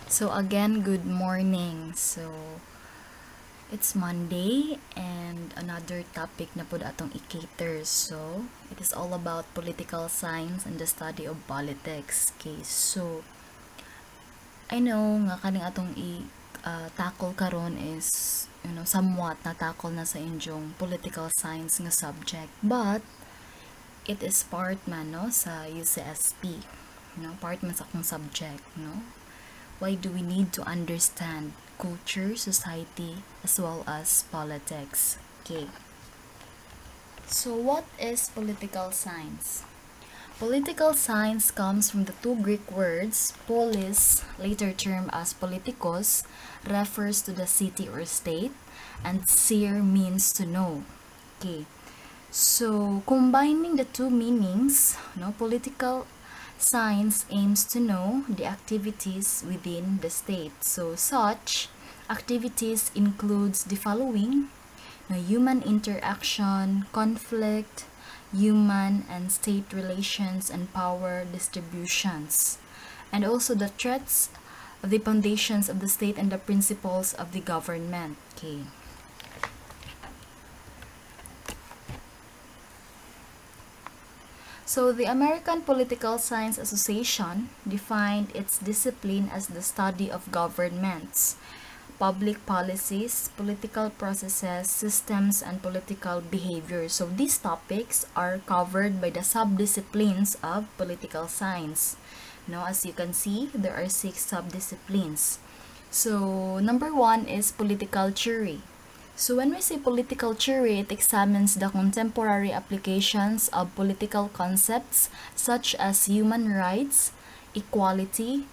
So again, good morning. It's Monday and another topic na pod atong i-cater. So it is all about political science and the study of politics. Okay, so I know nga kaning atong tackle karon is somewhat na-tackle na sa inyong political science nga subject, but it is part man sa UCSP, part man sa akong subject, why do we need to understand culture, society, as well as politics? Okay. So what is political science? Political science comes from the two Greek words. Polis, later termed as politikos, refers to the city or state, and seer means to know. Okay. So combining the two meanings, political science aims to know the activities within the state. So such activities includes the following: human interaction, conflict, human and state relations, and power distributions, and also the threats, the foundations of the state, and the principles of the government. Okay. So the American Political Science Association defined its discipline as the study of governments, public policies, political processes, systems, and political behavior. So these topics are covered by the subdisciplines of political science. As you can see, there are 6 subdisciplines. So number 1 is political theory. So when we say political theory, it examines the contemporary applications of political concepts such as human rights, equality,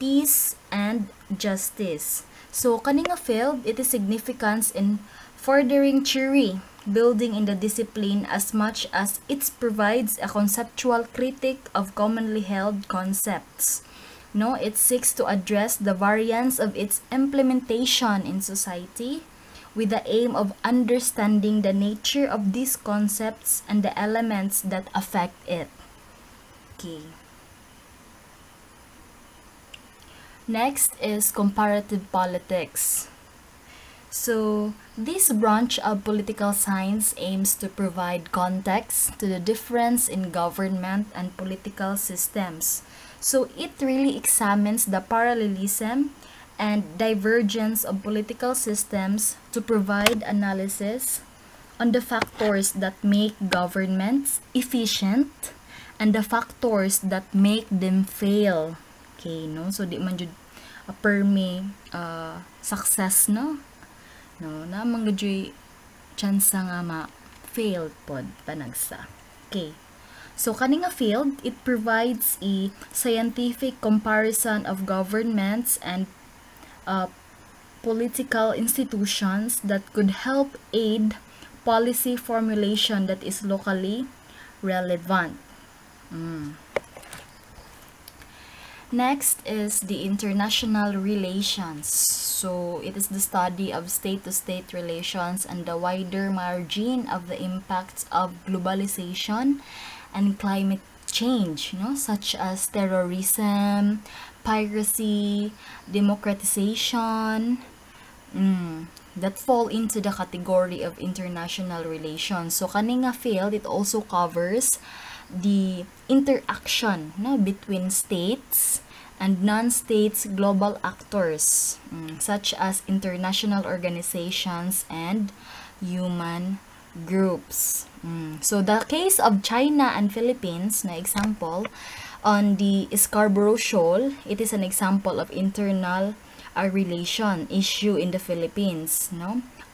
peace, and justice. So kaning field, it is significant in furthering theory building in the discipline as much as it provides a conceptual critique of commonly held concepts. It seeks to address the variance of its implementation in society, with the aim of understanding the nature of these concepts and the elements that affect it. Okay. Next is comparative politics. So, this branch of political science aims to provide context to the difference in government and political systems. So, it really examines the parallelism and divergence of political systems to provide analysis on the factors that make governments efficient and the factors that make them fail. Okay, so di man jud permi success, na mga jud chance nga ma-fail pod panagsa. Okay. So kaning field, it provides a scientific comparison of governments and political institutions that could help aid policy formulation that is locally relevant. Next is the international relations. So it is the study of state-to-state relations and the wider margin of the impacts of globalization and climate change, such as terrorism, piracy, democratization, that fall into the category of international relations. So kaning field, it also covers the interaction between states and non-states global actors, such as international organizations and human groups. So the case of China and Philippines, na example, on the Scarborough Shoal, it is an example of internal relation issue in the Philippines,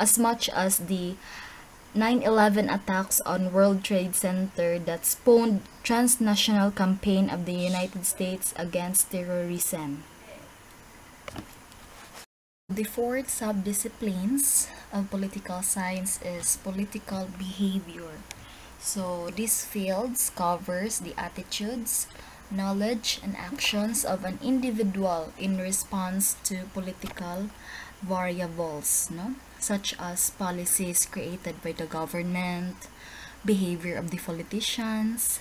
as much as the 9/11 attacks on World Trade Center that spawned transnational campaign of the United States against terrorism. The fourth subdisciplines of political science is political behavior. So these fields covers the attitudes, knowledge, and actions of an individual in response to political variables, such as policies created by the government, behavior of the politicians,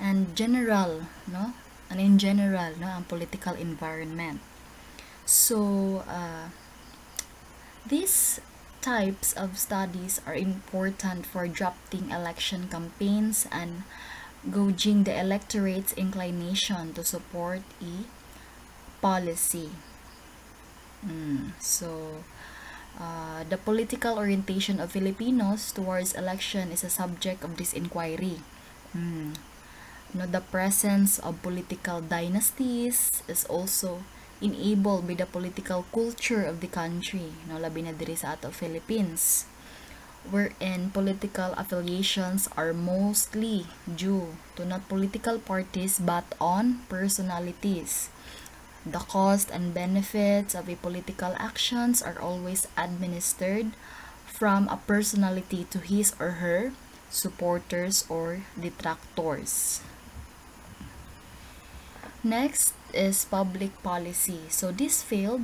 and in general, ang political environment. So, these types of studies are important for drafting election campaigns and gauging the electorate's inclination to support a policy. The political orientation of Filipinos towards election is a subject of this inquiry. The presence of political dynasties is also enabled by the political culture of the country, labi na diri sa ato Philippines, wherein political affiliations are mostly due to not political parties but on personalities. The cost and benefits of a political actions are always administered from a personality to his or her supporters or detractors. Next is public policy. So this field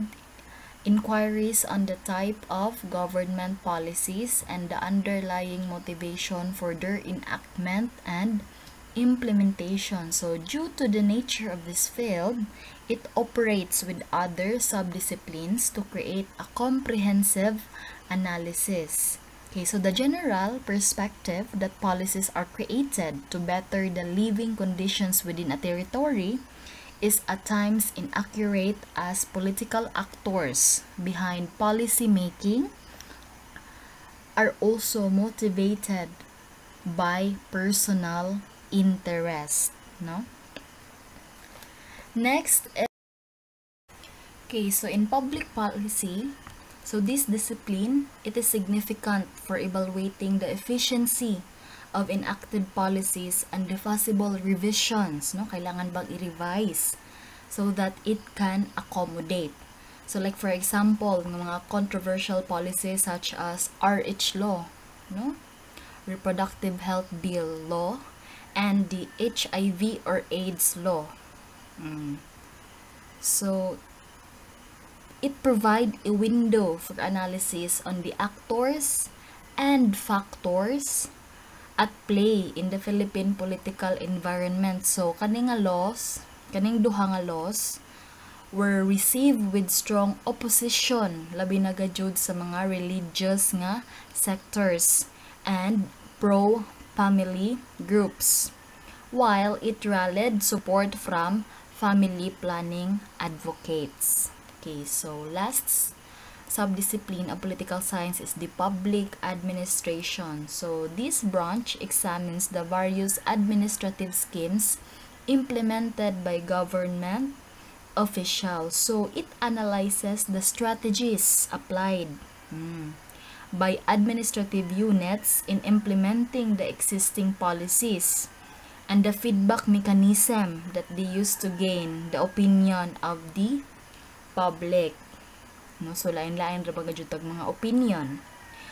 inquiries on the type of government policies and the underlying motivation for their enactment and implementation. So due to the nature of this field, it operates with other subdisciplines to create a comprehensive analysis. Okay, so the general perspective that policies are created to better the living conditions within a territory is at times inaccurate, as political actors behind policy making are also motivated by personal interest, no? Next, okay, so in public policy, so this discipline, it is significant for evaluating the efficiency of enacted policies and the possible revisions, no? Kailangan bang i-revise so that it can accommodate. So like for example, mga controversial policies such as RH law, no? Reproductive Health Bill law, and the HIV or AIDS law. So it provide a window for analysis on the actors and factors at play in the Philippine political environment. So kaning duha nga laws were received with strong opposition, labi na gajud sa mga religious nga sectors and pro-family groups, while it rallied support from family planning advocates. Okay, so last subdiscipline of political science is the public administration. So this branch examines the various administrative schemes implemented by government officials. So it analyzes the strategies applied by administrative units in implementing the existing policies and the feedback mechanism that they use to gain the opinion of the public. No, so lain-lain ra bagay jud mga opinion.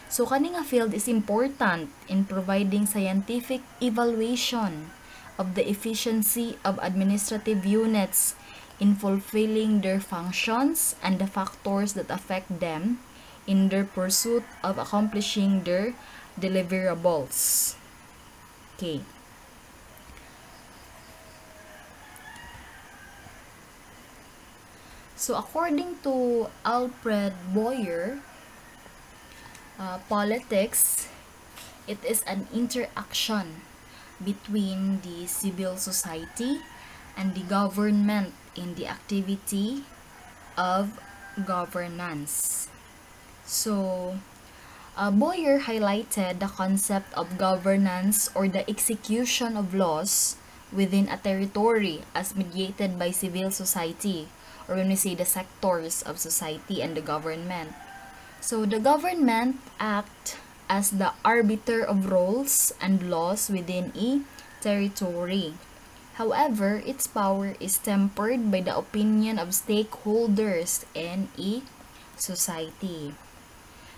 So kani nga field is important in providing scientific evaluation of the efficiency of administrative units in fulfilling their functions and the factors that affect them in their pursuit of accomplishing their deliverables. Okay. So according to Alfred Boyer, politics, it is an interaction between the civil society and the government in the activity of governance. So Boyer highlighted the concept of governance or the execution of laws within a territory as mediated by civil society, or when we say the sectors of society and the government. So the government act as the arbiter of rules and laws within a territory. However, its power is tempered by the opinion of stakeholders in a society.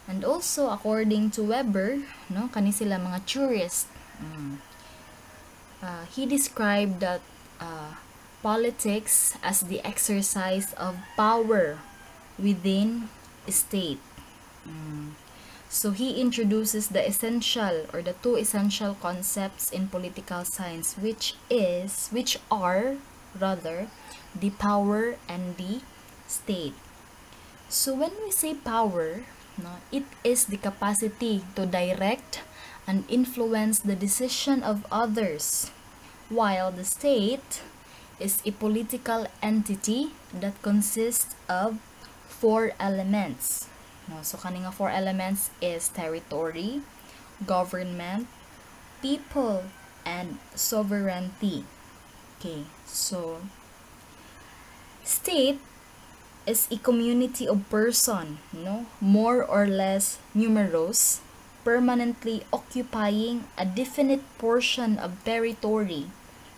And also, according to Weber, no, kani sila mga tourists, he described that politics as the exercise of power within a state. So he introduces the essential or the two essential concepts in political science, which are the power and the state. So when we say power, no, it is the capacity to direct and influence the decision of others, while the state is a political entity that consists of four elements. No, so kaning four elements is territory, government, people, and sovereignty. Okay, so state is a community of person, no, more or less numerous, permanently occupying a definite portion of territory,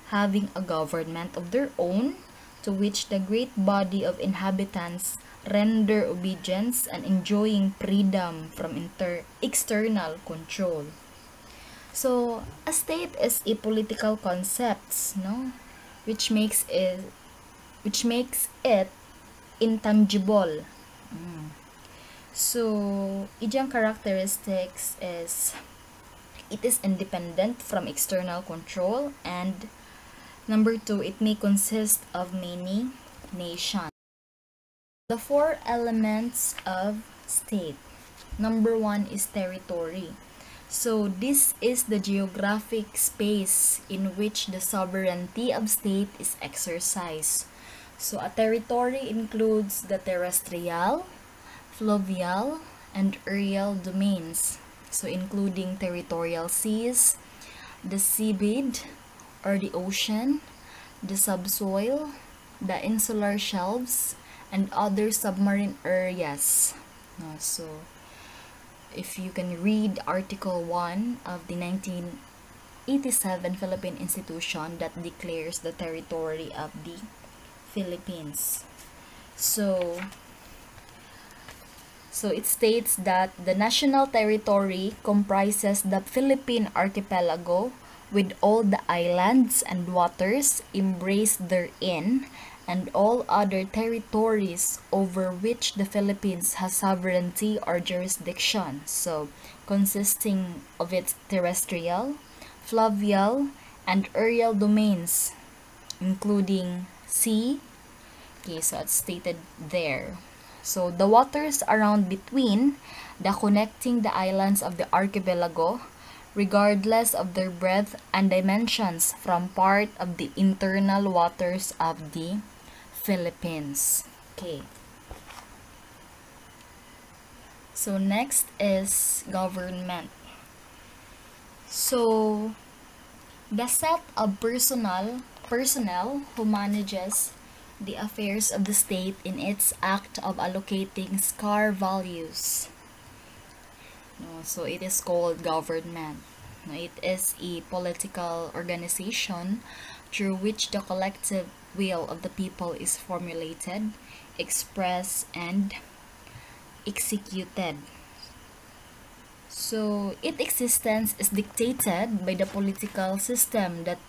having a government of their own, to which the great body of inhabitants render obedience and enjoying freedom from external control. So, a state is a political concept, no, which makes it intangible. So, iyang characteristics is it is independent from external control, and number two, it may consist of many nations. The four elements of state. Number one is territory. So this is the geographic space in which the sovereignty of state is exercised. So a territory includes the terrestrial, fluvial, and aerial domains. So including territorial seas, the seabed or the ocean, the subsoil, the insular shelves, and other submarine areas. So if you can read Article 1 of the 1987 Philippine Institution that declares the territory of the Philippines. So it states that the national territory comprises the Philippine archipelago with all the islands and waters embraced therein, and all other territories over which the Philippines has sovereignty or jurisdiction. So, consisting of its terrestrial, fluvial, and aerial domains, including sea. Okay, so it's stated there. So, the waters around between the connecting the islands of the archipelago, regardless of their breadth and dimensions, from part of the internal waters of the Philippines. Okay. So next is government. So the set of personnel who manages the affairs of the state in its act of allocating scar values. So it is called government. It is a political organization through which the collective will of the people is formulated, expressed, and executed. So its existence is dictated by the political system that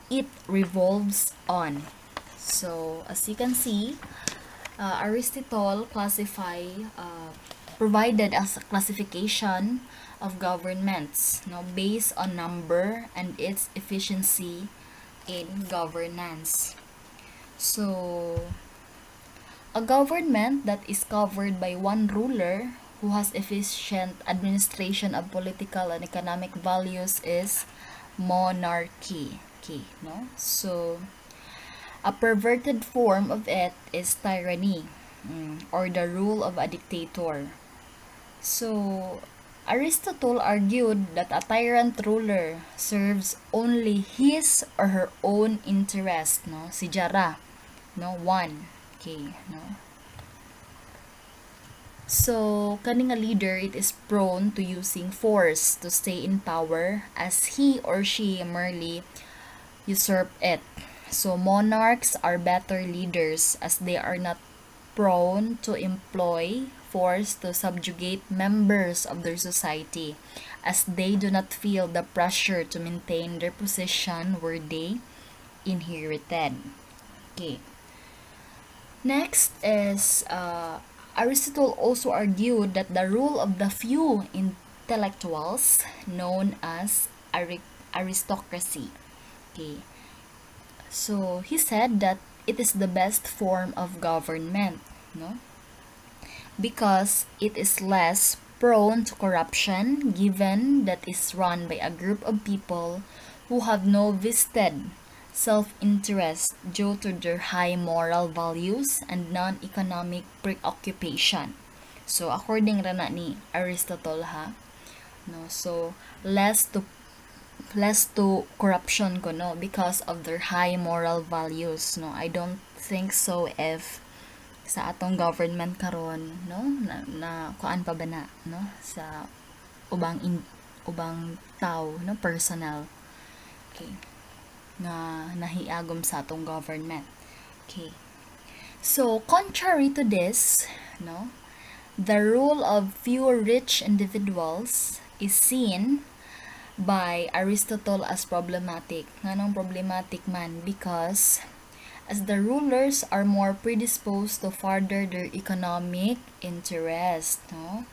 it revolves on. So as you can see, Aristotle provided as a classification of governments, based on number and its efficiency in governance. So a government that is covered by one ruler who has efficient administration of political and economic values is monarchy. Okay, no? So a perverted form of it is tyranny, or the rule of a dictator. So Aristotle argued that a tyrant ruler serves only his or her own interest, si Jara, one. Okay, So kaning a leader, it is prone to using force to stay in power as he or she merely usurp it. So monarchs are better leaders as they are not prone to employ force to subjugate members of their society, as they do not feel the pressure to maintain their position where they inherited. Okay. Next is Aristotle also argued that the rule of the few intellectuals, known as aristocracy. Okay. So he said that it is the best form of government, because it is less prone to corruption given that is run by a group of people who have no vested self-interest due to their high moral values and non-economic preoccupation. So according ra na ni Aristotle ha, no, so less to corruption ko, no, because of their high moral values, no. I don't think so if sa atong government karon, no, na kuan pa ba na, no, sa ubang tao, no, personal, okay, na nahiagom sa atong government. Okay, so contrary to this, no, the rule of few rich individuals is seen by Aristotle as problematic. Nganong problematic man? Because as the rulers are more predisposed to further their economic interest, no?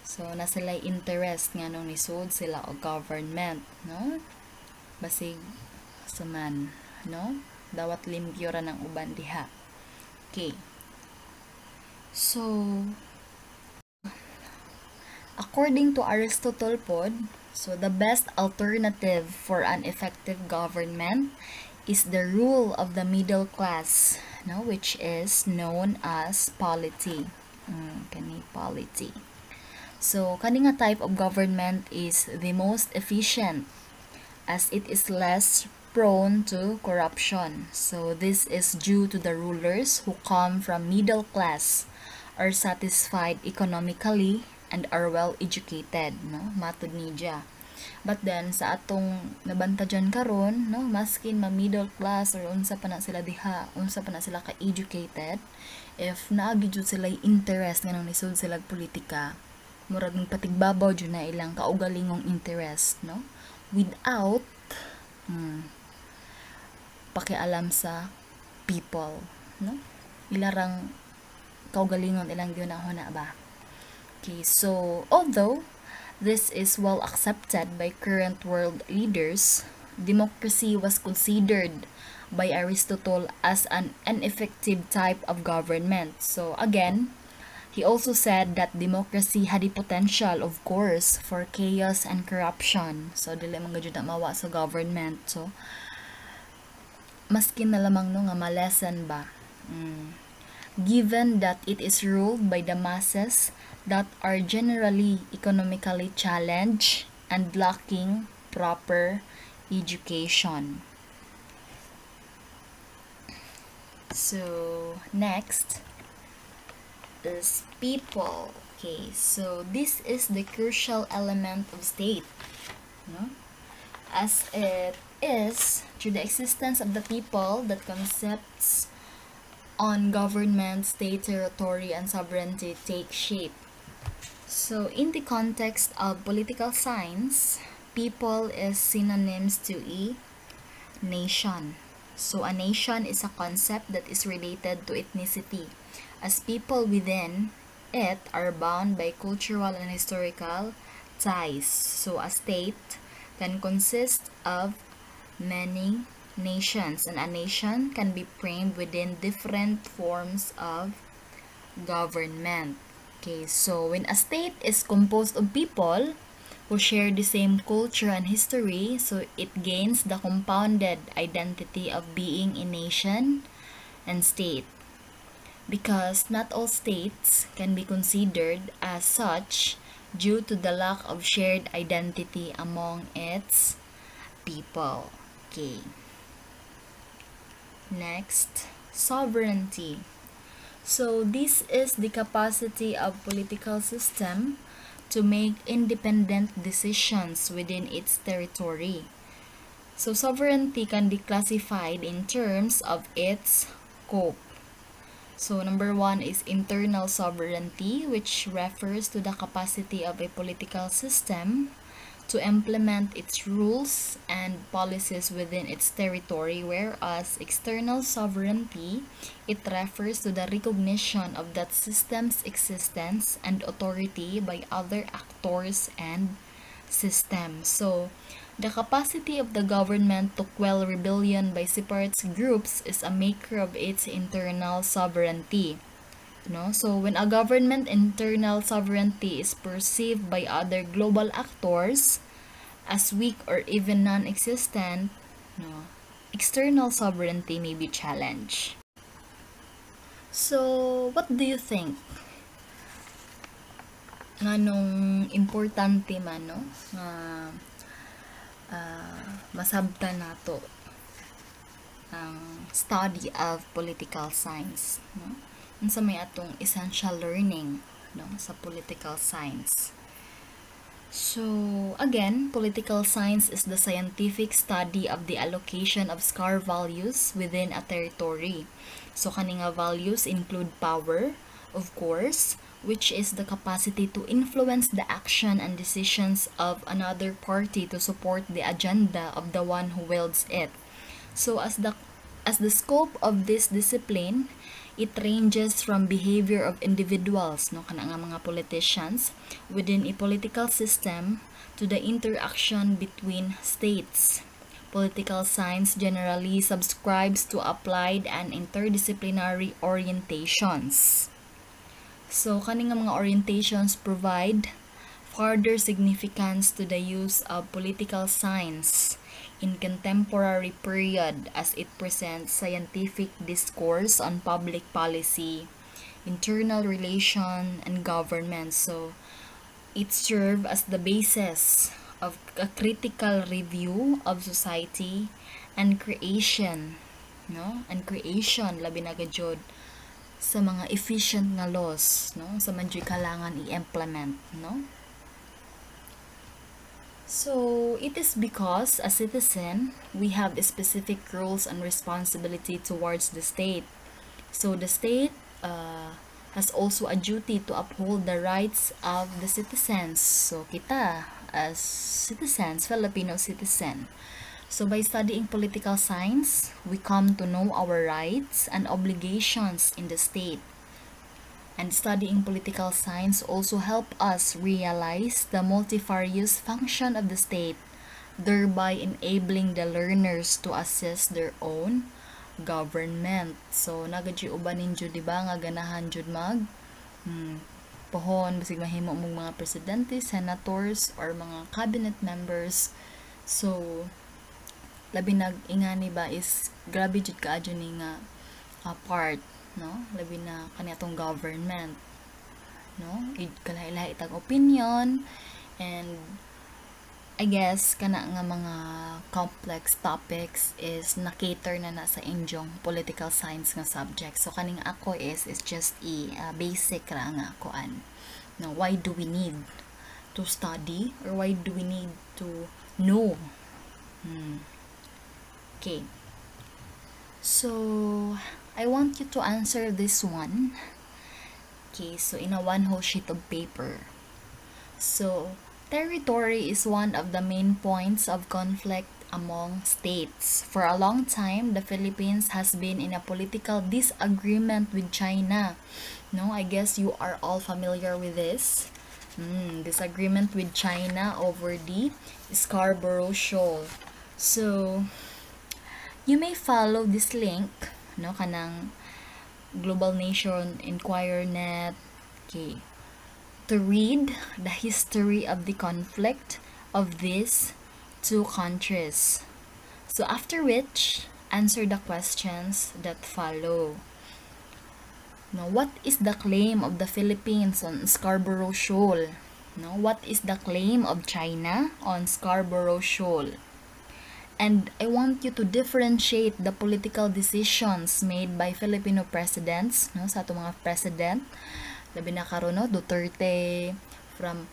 So, na sila interest nganong nisud sila o government, no? Basig suman, no? Dawat limpyo ra ng uban diha. Okay. So, according to Aristotle pod, so the best alternative for an effective government is the rule of the middle class, no, which is known as polity. Kani polity. So, kani nga type of government is the most efficient as it is less prone to corruption. So, this is due to the rulers who come from middle class, are satisfied economically, and are well educated, no, matud niya. But then sa atong nabantajan karon, no, maskin ma middle class or unsa pa na sila diha, unsa pa na sila ka educated, if naagi jud sila interest nganong nisud sila politika, murag patigbabaw jud na ilang kaugalingong interest, no, without pakialam sa people, no, ilarang kaugalingon ilang gyunahon na ba. Okay, so although this is well accepted by current world leaders, democracy was considered by Aristotle as an ineffective type of government. So again, he also said that democracy had the potential, of course, for chaos and corruption. So dili man gyud na mawa sa government. So maskin na lamang no nga malesen ba. Given that it is ruled by the masses that are generally economically challenged and lacking proper education. So, next is people. Okay, so this is the crucial element of state, no? As it is through the existence of the people that concepts on government, state, territory, and sovereignty take shape. So, in the context of political science, people is synonyms to a nation. So, a nation is a concept that is related to ethnicity, as people within it are bound by cultural and historical ties. So, a state can consist of many nations, and a nation can be framed within different forms of government. Okay, so when a state is composed of people who share the same culture and history, so it gains the compounded identity of being a nation and state. Because not all states can be considered as such due to the lack of shared identity among its people. Okay. Next, sovereignty. So this is the capacity of political system to make independent decisions within its territory. So sovereignty can be classified in terms of its scope. So number 1 is internal sovereignty, which refers to the capacity of a political system to implement its rules and policies within its territory, whereas external sovereignty, it refers to the recognition of that system's existence and authority by other actors and systems. So, the capacity of the government to quell rebellion by separate groups is a maker of its internal sovereignty. No? So when a government internal sovereignty is perceived by other global actors as weak or even non-existent, no, external sovereignty may be challenged. So, what do you think? Nganong importante man, no? Masabtan nato ang study of political science, no? Unsa may atong essential learning, no, sa political science. So, again, political science is the scientific study of the allocation of scar values within a territory. So, kaninga values include power, of course, which is the capacity to influence the action and decisions of another party to support the agenda of the one who wields it. So, as the scope of this discipline, it ranges from behavior of individuals, no, kana nga mga politicians, within a political system to the interaction between states. Political science generally subscribes to applied and interdisciplinary orientations. So, kani nga mga orientations provide further significance to the use of political science in contemporary period as it presents scientific discourse on public policy, internal relation, and government. So, it serves as the basis of a critical review of society and creation, no? And creation, labi na gajud sa mga efficient nga laws, no? Sa man kailangan i-implement, no? So, it is because, as citizen, we have specific roles and responsibility towards the state. So, the state has also a duty to uphold the rights of the citizens. So, kita, as citizens, Filipino citizen. So, by studying political science, we come to know our rights and obligations in the state. And studying political science also help us realize the multifarious function of the state, thereby enabling the learners to assess their own government. So, nagadji ubanin jud diba nga ganahan jud mag pohon basig mahimo mong mga presidente, senators, or mga cabinet members. So, labi nag-ingani ba is grabe jud kaadyo ni nga part, no, labi na kaniatong government, no, kalahi-lahi itang opinion, and I guess kana nga mga complex topics is na-cater na sa inyong political science nga subject. So kaning ako is just basic ra nga kuan. Now, why do we need to study, or why do we need to know? Okay. So, I want you to answer this one. Okay, so in a one whole sheet of paper. So, territory is one of the main points of conflict among states. For a long time, the Philippines has been in a political disagreement with China. No, I guess you are all familiar with this. Disagreement with China over the Scarborough Shoal. So, you may follow this link, no, kanang Global Nation Inquirer Net, okay, to read the history of the conflict of these two countries. So after which, answer the questions that follow. Now, what is the claim of the Philippines on Scarborough Shoal? No, what is the claim of China on Scarborough Shoal? And I want you to differentiate the political decisions made by Filipino presidents, no, sa atong mga president, labi na karon, no, Duterte, from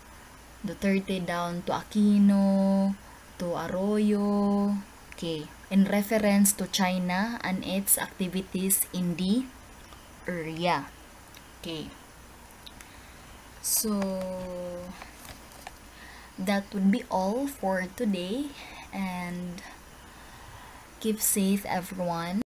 Duterte down to Aquino, to Arroyo, okay, in reference to China and its activities in the area. Okay. So, that would be all for today, and keep safe, everyone.